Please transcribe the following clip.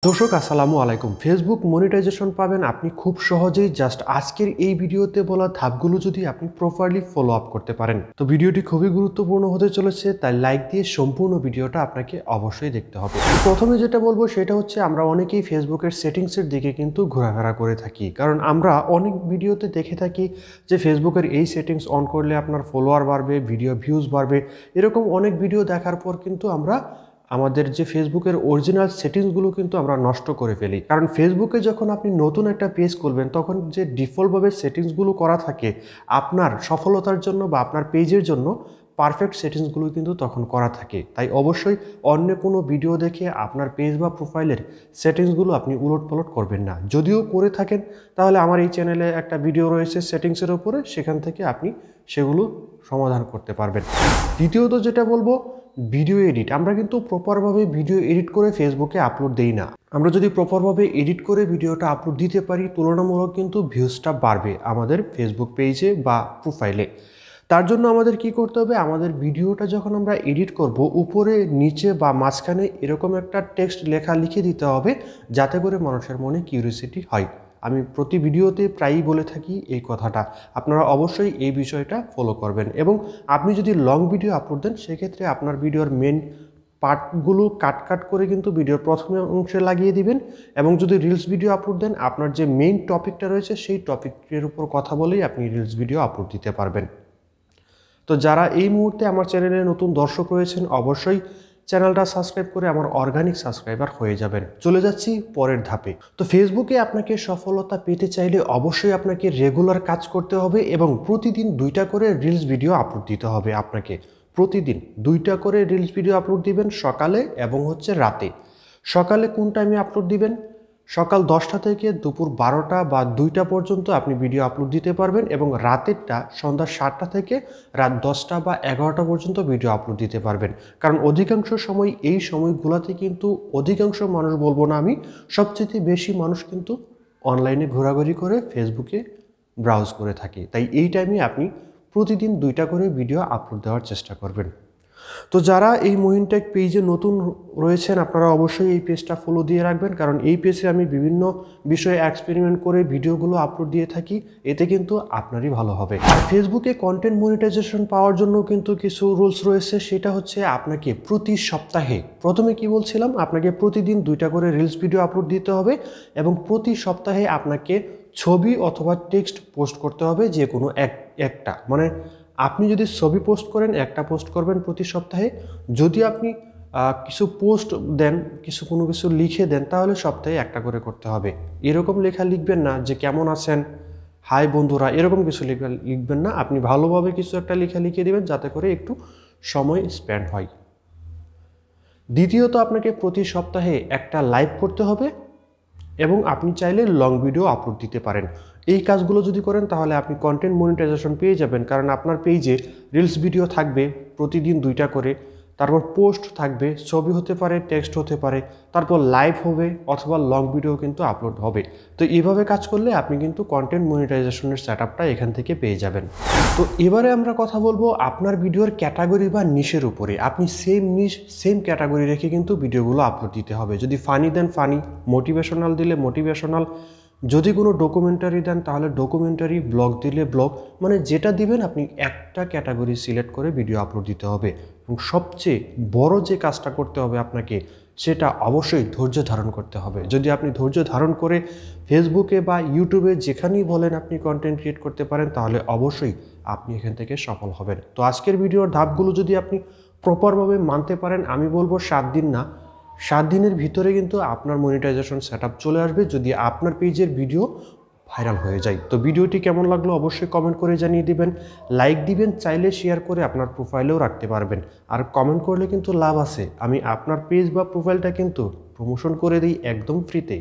দর্শক আসসালামু আলাইকুম। ফেসবুক মনিটাইজেশন পাবেন আপনি খুব সহজেই জাস্ট আজকের এই ভিডিওতে বলা ধাপগুলো যদি আপনি প্রপারলি ফলো আপ করতে পারেন। তো ভিডিওটি খুবই গুরুত্বপূর্ণ হতে চলেছে, তাই লাইক দিয়ে সম্পূর্ণ ভিডিওটা আপনাকে অবশ্যই দেখতে হবে। প্রথমে যেটা বলবো সেটা হচ্ছে আমরা অনেকেই ফেসবুকের সেটিংসের দিকে কিন্তু ঘোরাফেরা করে থাকি, কারণ আমরা অনেক ভিডিওতে দেখে থাকি যে ফেসবুকের এই সেটিংস অন করলে আপনার ফলোয়ার বাড়বে, ভিডিও ভিউজ বাড়বে। এরকম অনেক ভিডিও দেখার পর কিন্তু আমরা আমাদের যে ফেসবুকের অরিজিনাল সেটিংসগুলো কিন্তু আমরা নষ্ট করে ফেলি। কারণ ফেসবুকে যখন আপনি নতুন একটা পেজ খুলবেন তখন যে ডিফল্টভাবে সেটিংসগুলো করা থাকে আপনার সফলতার জন্য বা আপনার পেজের জন্য পারফেক্ট সেটিংসগুলো কিন্তু তখন করা থাকে। তাই অবশ্যই অন্য কোনো ভিডিও দেখে আপনার পেজ বা প্রোফাইলের সেটিংসগুলো আপনি উলটপালট করবেন না। যদিও করে থাকেন তাহলে আমার এই চ্যানেলে একটা ভিডিও রয়েছে সেটিংসের উপরে, সেখান থেকে আপনি সেগুলো সমাধান করতে পারবেন। দ্বিতীয়ত যেটা বলবো, ভিডিও এডিট। আমরা কিন্তু প্রপারভাবে ভিডিও এডিট করে ফেসবুকে আপলোড দেই না। আমরা যদি প্রপারভাবে এডিট করে ভিডিওটা আপলোড দিতে পারি তুলনামূলক কিন্তু ভিউজটা বাড়বে আমাদের ফেসবুক পেজে বা প্রোফাইলে। তার জন্য আমাদের কি করতে হবে, আমাদের ভিডিওটা যখন আমরা এডিট করব উপরে নিচে বা মাঝখানে এরকম একটা টেক্সট লেখা লিখে দিতে হবে যাতে করে মানুষের মনে কিউরিওসিটি হয়। আমি প্রতি ভিডিওতে প্রায়ই বলে থাকি এই কথাটা, আপনারা অবশ্যই এই বিষয়টা ফলো করবেন। এবং আপনি যদি লং ভিডিও আপলোড দেন সেক্ষেত্রে আপনার ভিডিওর মেন পার্টগুলো কাট করে কিন্তু ভিডিওর প্রথম অংশে লাগিয়ে দিবেন। এবং যদি রিলস ভিডিও আপলোড দেন আপনার যে মেইন টপিকটা রয়েছে সেই টপিকের উপর কথা বলেই আপনি রিলস ভিডিও আপলোড দিতে পারবেন। তো যারা এই মুহূর্তে আমার চ্যানেলে নতুন দর্শক রয়েছেন অবশ্যই চ্যানেলটা সাবস্ক্রাইব করে আমার অর্গানিক সাবস্ক্রাইবার হয়ে যাবেন। চলে যাচ্ছি পরের ধাপে। তো ফেসবুকে আপনাকে সফলতা পেতে চাইলে অবশ্যই আপনাকে রেগুলার কাজ করতে হবে এবং প্রতিদিন 2টা করে রিলস ভিডিও আপলোড দিতে হবে। আপনাকে প্রতিদিন 2টা করে রিলস ভিডিও আপলোড দিবেন, সকালে এবং রাতে। সকালে কোন টাইমে আপলোড দিবেন? সকাল 10টা থেকে দুপুর 12টা বা 2টা পর্যন্ত আপনি ভিডিও আপলোড দিতে পারবেন এবং রাতেরটা সন্ধ্যা 7টা থেকে রাত 10টা বা 11টা পর্যন্ত ভিডিও আপলোড দিতে পারবেন। কারণ অধিকাংশ সময় এই সময়গুলোতে কিন্তু অধিকাংশ মানুষ বলবো না আমি, সবচেয়ে বেশি মানুষ কিন্তু অনলাইনে ঘোরাঘুরি করে ফেসবুকে ব্রাউজ করে থাকে। তাই এই টাইমে আপনি প্রতিদিন 2টা করে ভিডিও আপলোড দেওয়ার চেষ্টা করবেন। তো যারা এই মহিনটেক পেজে নতুন রয়েছেন আপনারা অবশ্যই এই পেজটা ফলো দিয়ে রাখবেন, কারণ এই পেজে আমি বিভিন্ন বিষয়ে এক্সপেরিমেন্ট করে ভিডিওগুলো আপলোড দিয়ে থাকি, এতে কিন্তু আপনারই ভালো হবে। আর ফেসবুকে কন্টেন্ট মনিটাইজেশন পাওয়ার জন্য কিন্তু কিছু রুলস রয়েছে, সেটা হচ্ছে আপনাকে প্রতি সপ্তাহে, প্রথমে কি বলছিলাম, আপনাকে প্রতিদিন 2টা করে রিলস ভিডিও আপলোড দিতে হবে এবং প্রতি সপ্তাহে আপনাকে ছবি অথবা টেক্সট পোস্ট করতে হবে, যে কোনো একটা মানে আপনি যদি ছবি পোস্ট করেন একটা পোস্ট করবেন প্রতি সপ্তাহে। যদি আপনি কিছু পোস্ট দেন, কোনো কিছু লিখে দেন, তাহলে সপ্তাহে একটা করে করতে হবে। এরকম লেখা লিখবেন না যে কেমন আছেন, হাই বন্ধুরা, এরকম কিছু লিখবেন না। আপনি ভালোভাবে কিছু একটা লেখা লিখে দেবেন যাতে করে একটু সময় স্পেন্ড হয়। দ্বিতীয়ত আপনাকে প্রতি সপ্তাহে একটা লাইভ করতে হবে এবং আপনি চাইলে লং ভিডিও আপলোড দিতে পারেন। এই কাজগুলো যদি করেন তাহলে আপনি কন্টেন্ট মনিটাইজেশন পেয়ে যাবেন, কারণ আপনার পেজে রিলস ভিডিও থাকবে প্রতিদিন 2টা করে, তারপর পোস্ট থাকবে, ছবি হতে পারে, টেক্সট হতে পারে, তারপর লাইভ হবে অথবা লং ভিডিও কিন্তু আপলোড হবে। তো এইভাবে কাজ করলে আপনি কিন্তু কন্টেন্ট মনিটাইজেশনের সেটআপটা এখান থেকে পেয়ে যাবেন। তো এবারে আমরা কথা বলবো আপনার ভিডিওর ক্যাটাগরি বা নিশের উপরে। আপনি সেম নিশ সেম ক্যাটাগরি রেখে কিন্তু ভিডিওগুলো আপলোড দিতে হবে। যদি ফানি দেন ফানি, মোটিভেশনাল দিলে মোটিভেশনাল, যদি কোনো ডকুমেন্টারি দেন তাহলে ডকুমেন্টারি, ব্লগ দিলে ব্লগ, মানে যেটা দিবেন আপনি একটা ক্যাটাগরি সিলেক্ট করে ভিডিও আপলোড দিতে হবে। এবং সবচেয়ে বড় যে কাজটা করতে হবে আপনাকে, সেটা অবশ্যই ধৈর্য ধারণ করতে হবে। যদি আপনি ধৈর্য ধারণ করে ফেসবুকে বা ইউটিউবে যেখানেই বলেন আপনি কন্টেন্ট ক্রিয়েট করতে পারেন তাহলে অবশ্যই আপনি এখান থেকে সফল হবেন। তো আজকের ভিডিওর ধাপগুলো যদি আপনি প্রপারভাবে মানতে পারেন, আমি বলবো 7 দিন না 7 দিনের ভিতরে কিন্তু আপনার মনিটাইজেশন সেটআপ চলে আসবে, যদি আপনার পেজের ভিডিও ভাইরাল হয়ে যায়। তো ভিডিওটি কেমন লাগলো অবশ্যই কমেন্ট করে জানিয়ে দিবেন, লাইক দিবেন, চাইলে শেয়ার করে আপনার প্রোফাইলেও রাখতে পারবেন। আর কমেন্ট করলে কিন্তু লাভ আছে, আমি আপনার পেজ বা প্রোফাইলটা কিন্তু প্রমোশন করে দিই একদম ফ্রিতে।